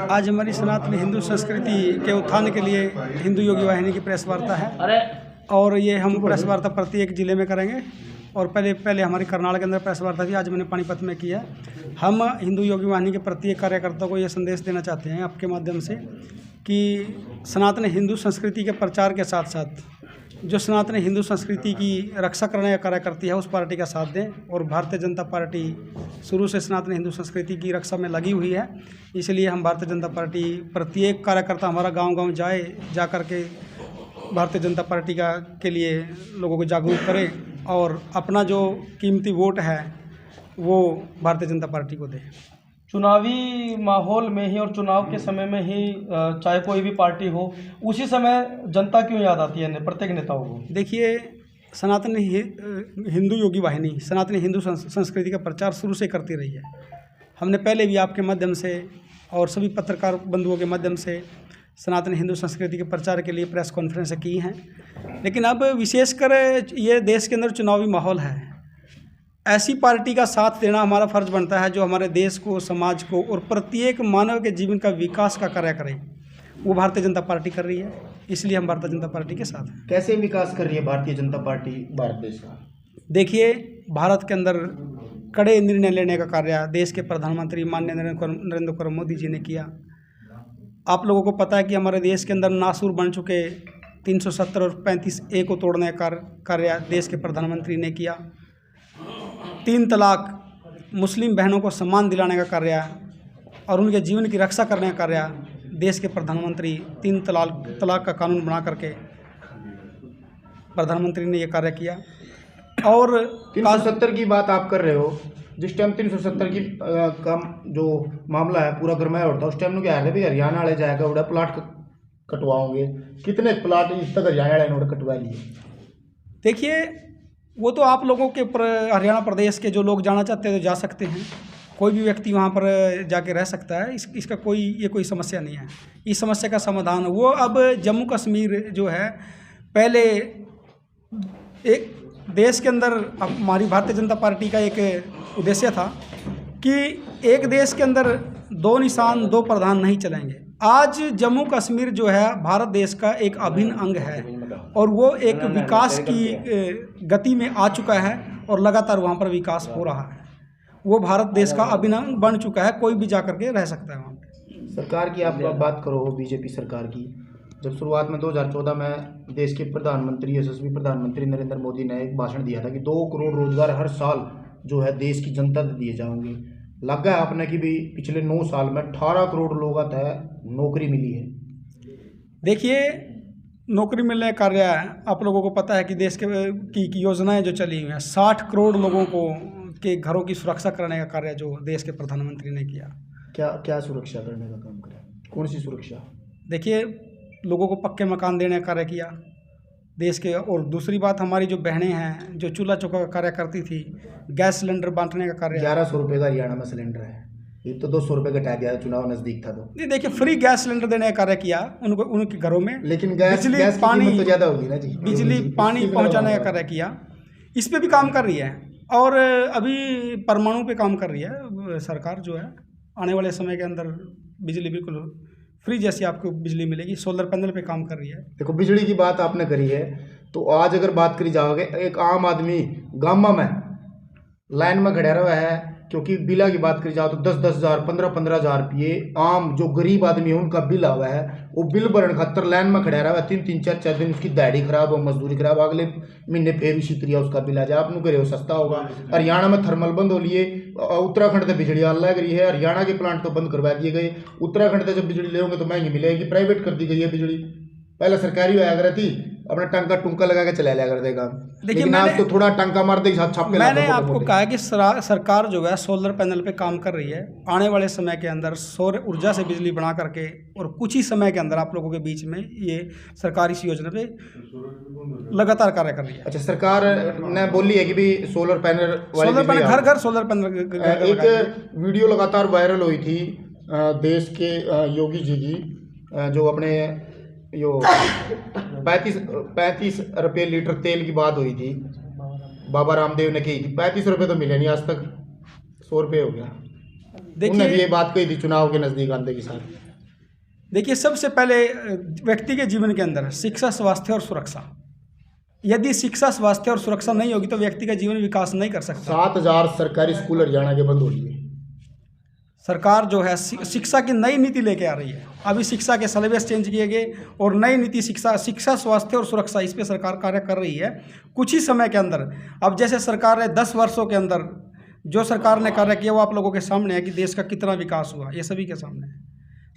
आज हमारी सनातन हिंदू संस्कृति के उत्थान के लिए हिंदू योगी वाहिनी की प्रेस वार्ता है और ये हम प्रेस वार्ता प्रत्येक जिले में करेंगे। और पहले हमारी करनाल के अंदर प्रेस वार्ता थी, आज मैंने पानीपत में किया। हम हिंदू योगी वाहिनी के प्रत्येक कार्यकर्ता को ये संदेश देना चाहते हैं आपके माध्यम से कि सनातन हिंदू संस्कृति के प्रचार के साथ साथ जो सनातन हिंदू संस्कृति की रक्षा करने का कार्य करती है उस पार्टी का साथ दें। और भारतीय जनता पार्टी शुरू से सनातन हिंदू संस्कृति की रक्षा में लगी हुई है, इसलिए हम भारतीय जनता पार्टी प्रत्येक कार्यकर्ता हमारा गांव-गांव जा कर के भारतीय जनता पार्टी के लिए लोगों को जागरूक करें और अपना जो कीमती वोट है वो भारतीय जनता पार्टी को दें। चुनावी माहौल में ही और चुनाव के समय में ही चाहे कोई भी पार्टी हो, उसी समय जनता क्यों याद आती है प्रत्येक नेताओं को? देखिए, सनातन हिंदू योगी वाहिनी सनातन हिंदू संस्कृति का प्रचार शुरू से करती रही है। हमने पहले भी आपके माध्यम से और सभी पत्रकार बंधुओं के माध्यम से सनातन हिंदू संस्कृति के प्रचार के लिए प्रेस कॉन्फ्रेंस की हैं, लेकिन अब विशेषकर ये देश के अंदर चुनावी माहौल है, ऐसी पार्टी का साथ देना हमारा फर्ज बनता है जो हमारे देश को, समाज को और प्रत्येक मानव के जीवन का विकास का कार्य करे। वो भारतीय जनता पार्टी कर रही है, इसलिए हम भारतीय जनता पार्टी के साथ हैं। कैसे विकास कर रही है भारतीय जनता पार्टी भारत देश का? देखिए, भारत के अंदर कड़े निर्णय लेने का कार्य देश के प्रधानमंत्री माननीय नरेंद्र कुमार मोदी जी ने किया। आप लोगों को पता है कि हमारे देश के अंदर नासूर बन चुके 370 और 35A को तोड़ने का कार्य देश के प्रधानमंत्री ने किया। 3 तलाक, मुस्लिम बहनों को सम्मान दिलाने का कार्य और उनके जीवन की रक्षा करने का कार्य देश के प्रधानमंत्री 3 तलाक का कानून बना करके प्रधानमंत्री ने ये कार्य किया। और 370 की बात आप कर रहे हो, जिस टाइम 370 की का जो मामला है पूरा गरमाया होता है, उस टाइम क्या है भी हरियाणा वाले जाएगा उड़ा प्लाट कटवाओगे, कितने प्लाट इस तक हरियाणा वाले ने कटवा लिए? देखिए, वो तो आप लोगों के हरियाणा प्रदेश के जो लोग जाना चाहते हैं तो जा सकते हैं, कोई भी व्यक्ति वहाँ पर जाके रह सकता है, इसका कोई समस्या नहीं है। इस समस्या का समाधान वो अब जम्मू कश्मीर जो है, पहले एक देश के अंदर हमारी भारतीय जनता पार्टी का एक उद्देश्य था कि एक देश के अंदर 2 निशान 2 प्रधान नहीं चलेंगे। आज जम्मू कश्मीर जो है भारत देश का एक अभिन्न अंग है और वो एक विकास की गति में आ चुका है और लगातार वहाँ पर विकास हो रहा है। वो भारत देश का अभिन्न अंग बन चुका है, कोई भी जा करके रह सकता है वहाँ पर। सरकार की आप बात करो, बीजेपी सरकार की, जब शुरुआत में 2014 में देश के प्रधानमंत्री यशस्वी प्रधानमंत्री नरेंद्र मोदी ने एक भाषण दिया था कि 2 करोड़ रोजगार हर साल जो है देश की जनता को दिए जाएंगे। लगा है आपने कि भी पिछले 9 साल में 18 करोड़ लोगों को नौकरी मिली है। देखिए, नौकरी मिलने का कार्य आप लोगों को पता है कि देश की योजनाएं जो चली हुई हैं, 60 करोड़ लोगों को के घरों की सुरक्षा करने का कार्य जो देश के प्रधानमंत्री ने किया। क्या सुरक्षा करने का काम करा? कौन सी सुरक्षा? देखिए, लोगों को पक्के मकान देने का कार्य किया देश के। और दूसरी बात, हमारी जो बहनें हैं जो चूल्हा चौका का कार्य करती थी, गैस सिलेंडर बांटने का कार्य। 1100 रुपये का हरियाणा में सिलेंडर है, ये तो 200 रुपये घटा दिया, चुनाव नजदीक था तो। ये देखिए, फ्री गैस सिलेंडर देने का कार्य किया उनको, उनके घरों में। लेकिन गैस पानी तो ज़्यादा होगी ना जी, बिजली पानी पहुँचाने का कार्य किया। इस पर भी काम कर रही है और अभी परमाणु पे काम कर रही है सरकार जो है। आने वाले समय के अंदर बिजली बिल्कुल फ्री जैसी आपको बिजली मिलेगी। सोलर पैनल पे काम कर रही है। देखो, बिजली की बात आपने करी है तो आज अगर बात करी जाओगे, एक आम आदमी गाँव में लाइन में खड़ा रहा है, क्योंकि बिला की बात करी जाओ तो 10-10 हज़ार 15-15 हज़ार रुपये आम जो गरीब आदमी है उनका बिल आवा है। वो बिल भरने खातर लाइन में खड़ा रहा है 3-3 4-4 दिन, उसकी दिहाड़ी खराब हो, मजदूरी खराब, अगले महीने फिर इसी तरह उसका बिल आ जाए। आपने करे हो सस्ता होगा। हरियाणा में थर्मल बंद हो लिए, उत्तराखंड से बिजली आने लग रही है, हरियाणा के प्लांट तो बंद करवा दिए गए। उत्तराखंड से जब बिजली लेंगे तो महंगी मिलेगी, प्राइवेट कर दी गई है बिजली। पहले सरकारी आया कर थी, अपना टंका टुंका लगा के चला लिया कर देगा। देखिए, आज तो थोड़ा टंका मार दे छापे। मैंने आपको कहा कि सरकार जो है सोलर पैनल पे काम कर रही है। आने वाले समय के अंदर सौर ऊर्जा से बिजली बना करके और कुछ ही समय के अंदर आप लोगों के बीच में ये सरकार इस योजना पे लगातार कार्य कर रही है। अच्छा, सरकार ने बोली है कि भी सोलर पैनल घर घर सोलर पैनल। एक वीडियो लगातार वायरल हुई थी देश के योगी जी की, जो अपने यो 35 रुपये लीटर तेल की बात हुई थी, बाबा रामदेव ने की थी। 35 रुपये तो मिले नहीं आज तक, 100 रुपये हो गया। उन्होंने भी ये बात कही थी चुनाव के नज़दीक आने के साथ। देखिए, सबसे पहले व्यक्ति के जीवन के अंदर शिक्षा, स्वास्थ्य और सुरक्षा। यदि शिक्षा, स्वास्थ्य और सुरक्षा नहीं होगी तो व्यक्ति का जीवन विकास नहीं कर सकता। 7,000 सरकारी स्कूल हरियाणा के बंद हो रही है। सरकार जो है शिक्षा की नई नीति लेके आ रही है। अभी शिक्षा के सिलेबस चेंज किए गए और नई नीति शिक्षा, स्वास्थ्य और सुरक्षा, इस पे सरकार कार्य कर रही है कुछ ही समय के अंदर। अब जैसे सरकार ने 10 वर्षों के अंदर जो सरकार ने कार्य किया वो आप लोगों के सामने है कि देश का कितना विकास हुआ, ये सभी के सामने है।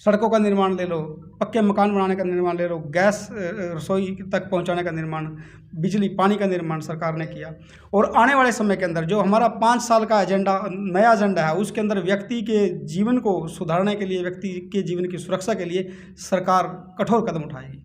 सड़कों का निर्माण ले लो, पक्के मकान बनाने का निर्माण ले लो, गैस रसोई तक पहुंचाने का निर्माण, बिजली पानी का निर्माण सरकार ने किया। और आने वाले समय के अंदर जो हमारा 5 साल का एजेंडा, नया एजेंडा है, उसके अंदर व्यक्ति के जीवन को सुधारने के लिए, व्यक्ति के जीवन की सुरक्षा के लिए सरकार कठोर कदम उठाएगी।